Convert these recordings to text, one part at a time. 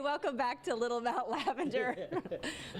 welcome back to Little Mount Lavender.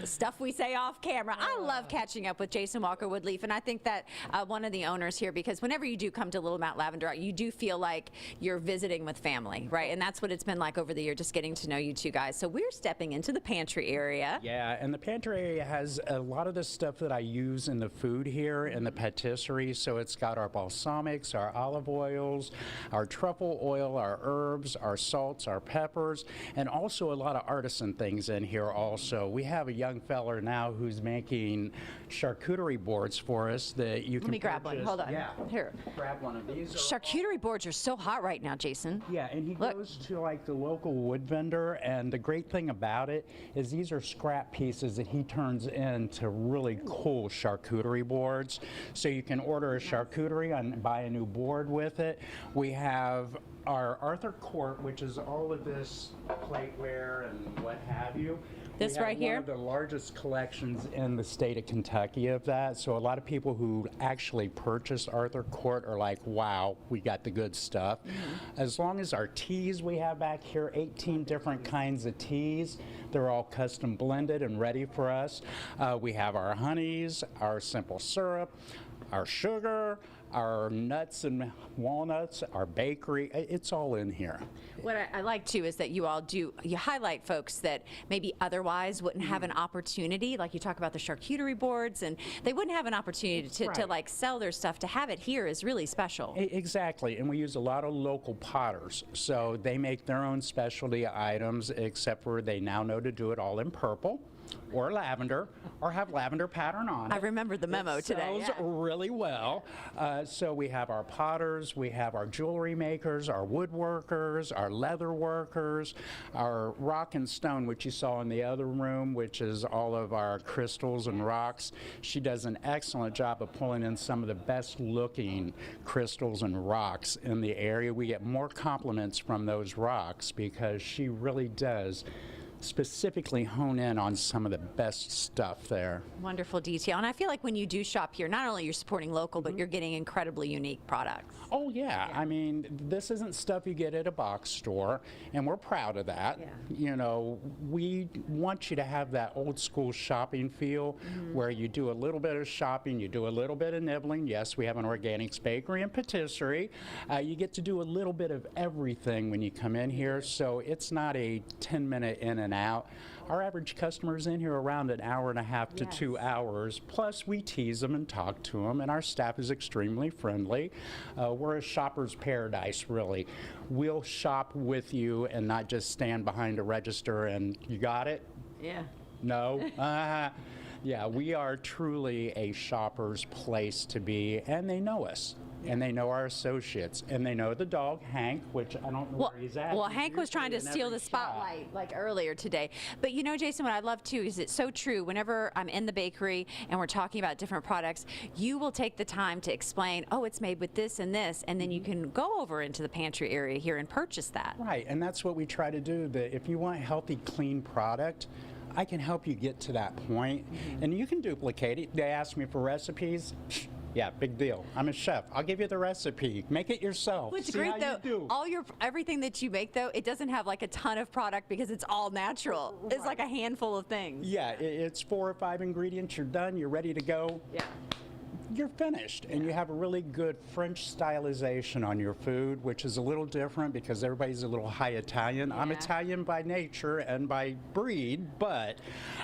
The stuff we say off camera. I love catching up with Jason Walker Woodleaf, and I think that one of the owners here, because whenever you do come to Little Mount Lavender, you do feel like you're visiting with family, right? And that's what it's been like over the year, just getting to know you two guys. So we're stepping into the pantry area. Yeah, and the pantry area has a lot of the stuff that I use in the food here in the patisserie. So it's got our balsamics, our olive oils, our truffle oil, our herbs, our salts, our peppers, and also a lot of artisan things in here also. We have a young fella now who's making charcuterie boards for us that you can Let me grab purchase. one. Hold on. Yeah. Here. Grab one of these. Charcuterie boards are so hot right now, Jason. Yeah, and he goes to like the local wood vendor, and the great thing about it is these are scrap pieces that he turns into really cool charcuterie boards. So you can order a charcuterie and buy a new board with it. We have our Arthur Court, which is all of this plateware and what have you. This right here? One of the largest collections in the state of Kentucky of that. So a lot of people who actually purchase Arthur Court are like, wow, we got the good stuff. As long as our teas we have back here, 18 different kinds of teas. They're all custom blended and ready for us. We have our honeys, our simple syrup, our sugar, our nuts and walnuts, our bakery, it's all in here. What I like too is that you highlight folks that maybe otherwise wouldn't have an opportunity, like you talk about the charcuterie boards, and they wouldn't have an opportunity to like sell their stuff. To have it here is really special. Exactly, and we use a lot of local potters, so they make their own specialty items, except for they now know to do it all in purple or lavender, or have lavender pattern on it. I remember the memo today. Sells really well. So we have our potters, we have our jewelry makers, our woodworkers, our leather workers, our rock and stone, which you saw in the other room, which is all of our crystals and rocks. She does an excellent job of pulling in some of the best looking crystals and rocks in the area. We get more compliments from those rocks because she really does specifically hone in on some of the best stuff there. Wonderful detail. And I feel like when you do shop here, not only you're supporting local, but you're getting incredibly unique products. Oh yeah. I mean, this isn't stuff you get at a box store, and we're proud of that. Yeah. You know, we want you to have that old school shopping feel where you do a little bit of shopping, you do a little bit of nibbling. Yes, we have an organics bakery and patisserie. You get to do a little bit of everything when you come in here, so it's not a 10-minute in and out. Our average customer's in here around an hour and a half to 2 hours. Plus, we tease them and talk to them, and our staff is extremely friendly. We're a shopper's paradise, really. We'll shop with you and not just stand behind a register and you got it? Yeah. No? Yeah, we are truly a shopper's place to be, and they know us. And they know our associates, and they know the dog, Hank, which I don't know where he's at. Well, Hank was trying to steal the spotlight like earlier today. But you know, Jason, what I love too is it's so true. Whenever I'm in the bakery and we're talking about different products, you will take the time to explain, oh, it's made with this and this, and then you can go over into the pantry area here and purchase that. Right, and that's what we try to do. That if you want healthy, clean product, I can help you get to that point, and you can duplicate it. They ask me for recipes. Yeah, big deal. I'm a chef. I'll give you the recipe. Make it yourself. What's See great how though, you do. everything that you make though, it doesn't have like a ton of product because it's all natural. Right. It's like a handful of things. Yeah, it's 4 or 5 ingredients. You're done. You're ready to go. Yeah. You're finished, and you have a really good French stylization on your food, which is a little different because everybody's a little high Italian. I'm Italian by nature and by breed, but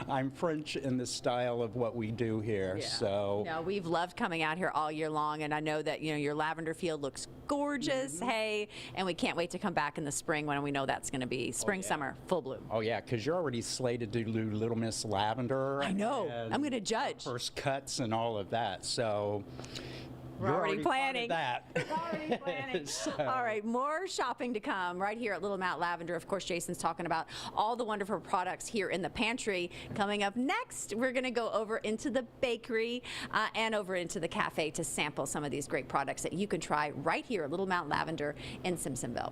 I'm French in the style of what we do here. Yeah. So no, we've loved coming out here all year long, and I know that your lavender field looks gorgeous. Hey, and we can't wait to come back in the spring when we know that's going to be spring, summer, full bloom. Oh yeah, because you're already slated to do Little Miss Lavender. I know. I'm going to judge first cuts and all of that. So. We're already planning. That. We're already planning. All right, more shopping to come right here at Little Mount Lavender. Of course, Jason's talking about all the wonderful products here in the pantry. Coming up next, we're going to go over into the bakery and over into the cafe to sample some of these great products that you can try right here at Little Mount Lavender in Simpsonville.